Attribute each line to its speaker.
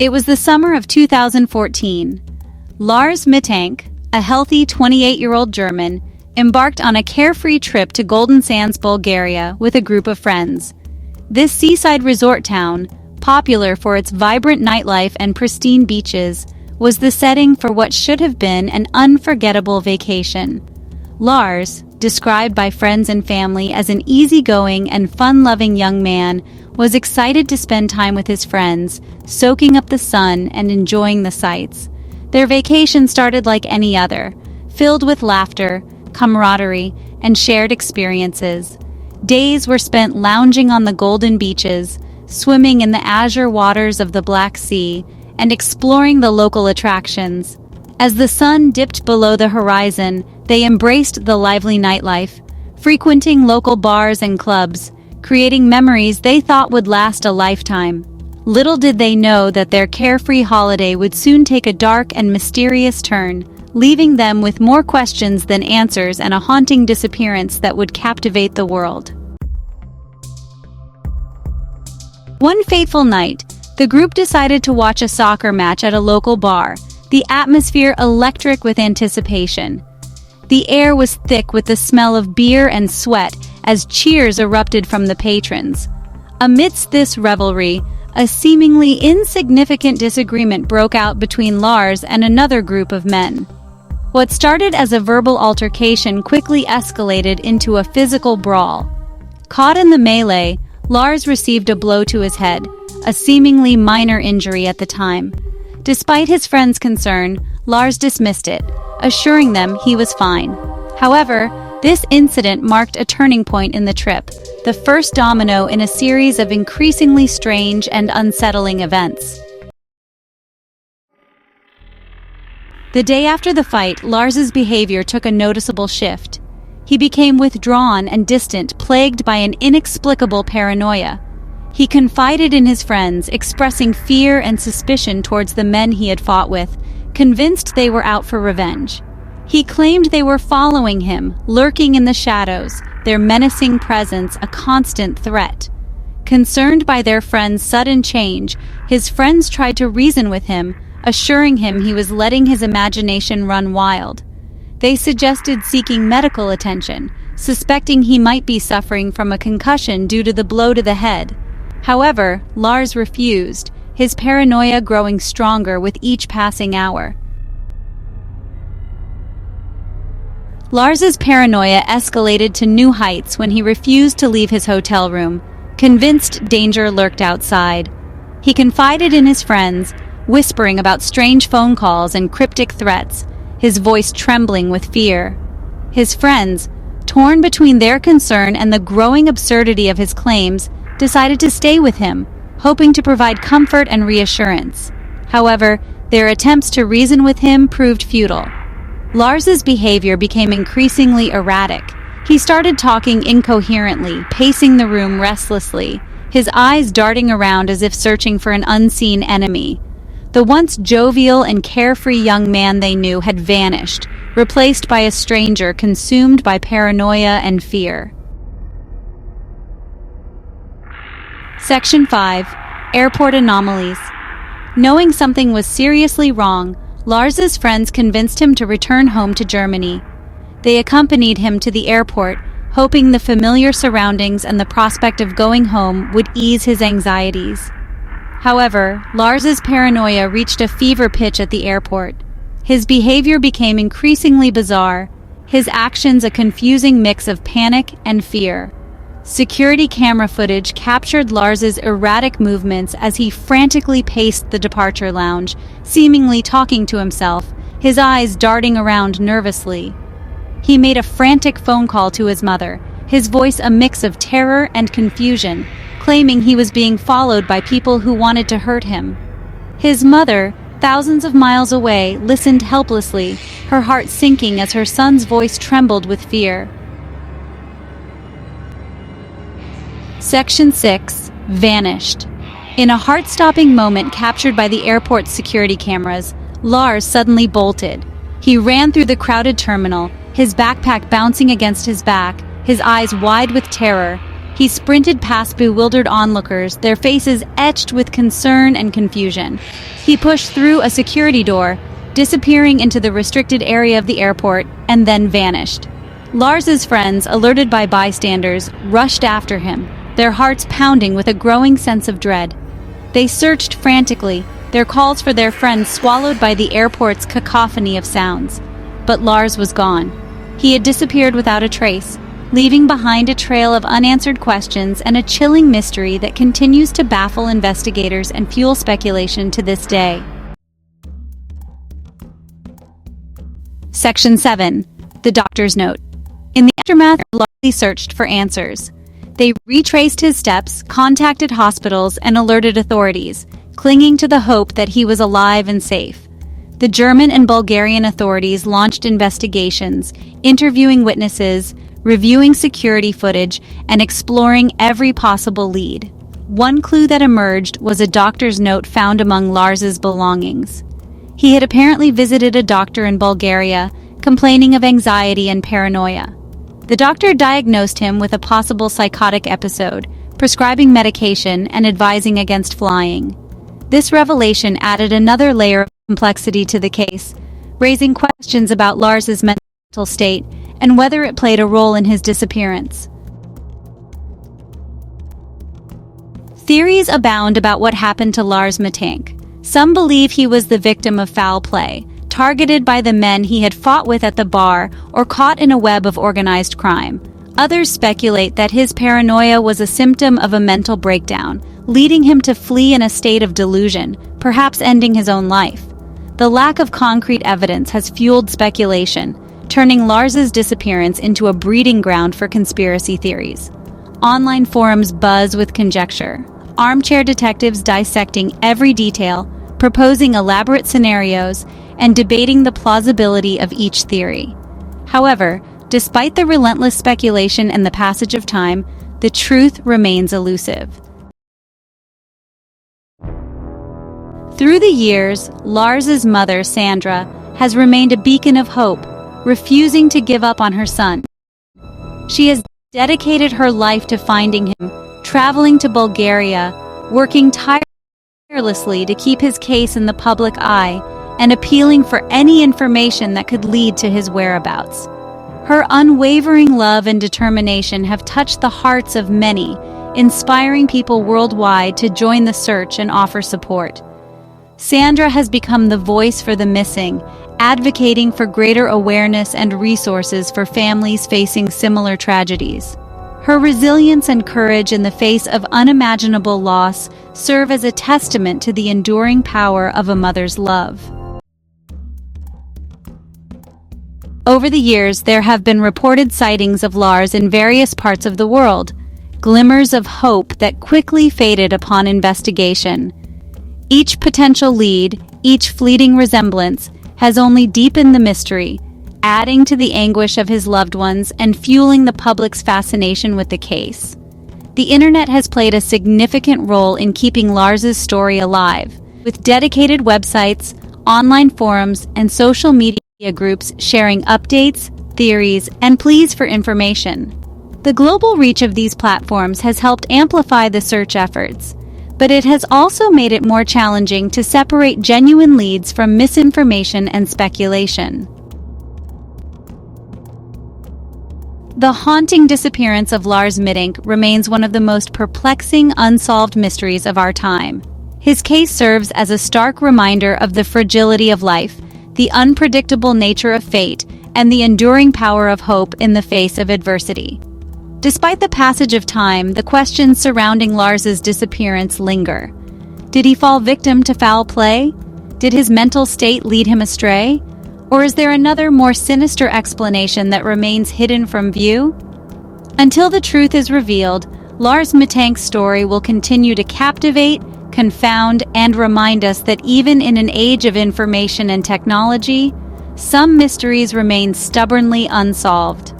Speaker 1: It was the summer of 2014. Lars Mittank, a healthy 28-year-old German, embarked on a carefree trip to Golden Sands, Bulgaria, with a group of friends. This seaside resort town, popular for its vibrant nightlife and pristine beaches, was the setting for what should have been an unforgettable vacation. Lars, described by friends and family as an easygoing and fun-loving young man, was excited to spend time with his friends, soaking up the sun and enjoying the sights. Their vacation started like any other, filled with laughter, camaraderie, and shared experiences. Days were spent lounging on the golden beaches, swimming in the azure waters of the Black Sea, and exploring the local attractions. As the sun dipped below the horizon, they embraced the lively nightlife, frequenting local bars and clubs, creating memories they thought would last a lifetime. Little did they know that their carefree holiday would soon take a dark and mysterious turn, leaving them with more questions than answers and a haunting disappearance that would captivate the world. One fateful night, the group decided to watch a soccer match at a local bar, the atmosphere electric with anticipation. The air was thick with the smell of beer and sweat as cheers erupted from the patrons. Amidst this revelry, a seemingly insignificant disagreement broke out between Lars and another group of men. What started as a verbal altercation quickly escalated into a physical brawl. Caught in the melee, Lars received a blow to his head, a seemingly minor injury at the time. Despite his friends' concern, Lars dismissed it, assuring them he was fine. However, this incident marked a turning point in the trip, the first domino in a series of increasingly strange and unsettling events. The day after the fight, Lars's behavior took a noticeable shift. He became withdrawn and distant, plagued by an inexplicable paranoia. He confided in his friends, expressing fear and suspicion towards the men he had fought with, convinced they were out for revenge. He claimed they were following him, lurking in the shadows, their menacing presence a constant threat. Concerned by their friend's sudden change, his friends tried to reason with him, assuring him he was letting his imagination run wild. They suggested seeking medical attention, suspecting he might be suffering from a concussion due to the blow to the head. However, Lars refused, his paranoia growing stronger with each passing hour. Lars's paranoia escalated to new heights when he refused to leave his hotel room, convinced danger lurked outside. He confided in his friends, whispering about strange phone calls and cryptic threats, his voice trembling with fear. His friends, torn between their concern and the growing absurdity of his claims, decided to stay with him, hoping to provide comfort and reassurance. However, their attempts to reason with him proved futile. Lars's behavior became increasingly erratic. He started talking incoherently, pacing the room restlessly, his eyes darting around as if searching for an unseen enemy. The once jovial and carefree young man they knew had vanished, replaced by a stranger consumed by paranoia and fear. Section 5. Airport Anomalies. Knowing something was seriously wrong, Lars's friends convinced him to return home to Germany. They accompanied him to the airport, hoping the familiar surroundings and the prospect of going home would ease his anxieties. However, Lars's paranoia reached a fever pitch at the airport. His behavior became increasingly bizarre, his actions a confusing mix of panic and fear. Security camera footage captured Lars's erratic movements as he frantically paced the departure lounge, seemingly talking to himself, his eyes darting around nervously. He made a frantic phone call to his mother, his voice a mix of terror and confusion, claiming he was being followed by people who wanted to hurt him. His mother, thousands of miles away, listened helplessly, her heart sinking as her son's voice trembled with fear. Section 6. Vanished. In a heart-stopping moment captured by the airport's security cameras, Lars suddenly bolted. He ran through the crowded terminal, his backpack bouncing against his back, his eyes wide with terror. He sprinted past bewildered onlookers, their faces etched with concern and confusion. He pushed through a security door, disappearing into the restricted area of the airport, and then vanished. Lars's friends, alerted by bystanders, rushed after him, their hearts pounding with a growing sense of dread. They searched frantically, their calls for their friend swallowed by the airport's cacophony of sounds. But Lars was gone. He had disappeared without a trace, leaving behind a trail of unanswered questions and a chilling mystery that continues to baffle investigators and fuel speculation to this day. Section 7. The Doctor's Note. In the aftermath, Lars searched for answers. They retraced his steps, contacted hospitals, and alerted authorities, clinging to the hope that he was alive and safe. The German and Bulgarian authorities launched investigations, interviewing witnesses, reviewing security footage, and exploring every possible lead. One clue that emerged was a doctor's note found among Lars's belongings. He had apparently visited a doctor in Bulgaria, complaining of anxiety and paranoia. The doctor diagnosed him with a possible psychotic episode, prescribing medication and advising against flying. This revelation added another layer of complexity to the case, raising questions about Lars's mental state and whether it played a role in his disappearance. Theories abound about what happened to Lars Mittank. Some believe he was the victim of foul play, targeted by the men he had fought with at the bar or caught in a web of organized crime. Others speculate that his paranoia was a symptom of a mental breakdown, leading him to flee in a state of delusion, perhaps ending his own life. The lack of concrete evidence has fueled speculation, turning Lars's disappearance into a breeding ground for conspiracy theories. Online forums buzz with conjecture, armchair detectives dissecting every detail, proposing elaborate scenarios, and debating the plausibility of each theory. However, despite the relentless speculation and the passage of time, the truth remains elusive. Through the years, Lars's mother, Sandra, has remained a beacon of hope, refusing to give up on her son. She has dedicated her life to finding him, traveling to Bulgaria, working tirelessly to keep his case in the public eye, and appealing for any information that could lead to his whereabouts. Her unwavering love and determination have touched the hearts of many, inspiring people worldwide to join the search and offer support. Sandra has become the voice for the missing, advocating for greater awareness and resources for families facing similar tragedies. Her resilience and courage in the face of unimaginable loss serve as a testament to the enduring power of a mother's love. Over the years, there have been reported sightings of Lars in various parts of the world, glimmers of hope that quickly faded upon investigation. Each potential lead, each fleeting resemblance, has only deepened the mystery, adding to the anguish of his loved ones and fueling the public's fascination with the case. The internet has played a significant role in keeping Lars's story alive, with dedicated websites, online forums, and social media groups sharing updates, theories, and pleas for information. The global reach of these platforms has helped amplify the search efforts, but it has also made it more challenging to separate genuine leads from misinformation and speculation. The haunting disappearance of Lars Mittank remains one of the most perplexing unsolved mysteries of our time. His case serves as a stark reminder of the fragility of life, the unpredictable nature of fate, and the enduring power of hope in the face of adversity. Despite the passage of time, the questions surrounding Lars's disappearance linger. Did he fall victim to foul play? Did his mental state lead him astray? Or is there another, more sinister explanation that remains hidden from view? Until the truth is revealed, Lars Mittank's story will continue to captivate, confound, and remind us that even in an age of information and technology, some mysteries remain stubbornly unsolved.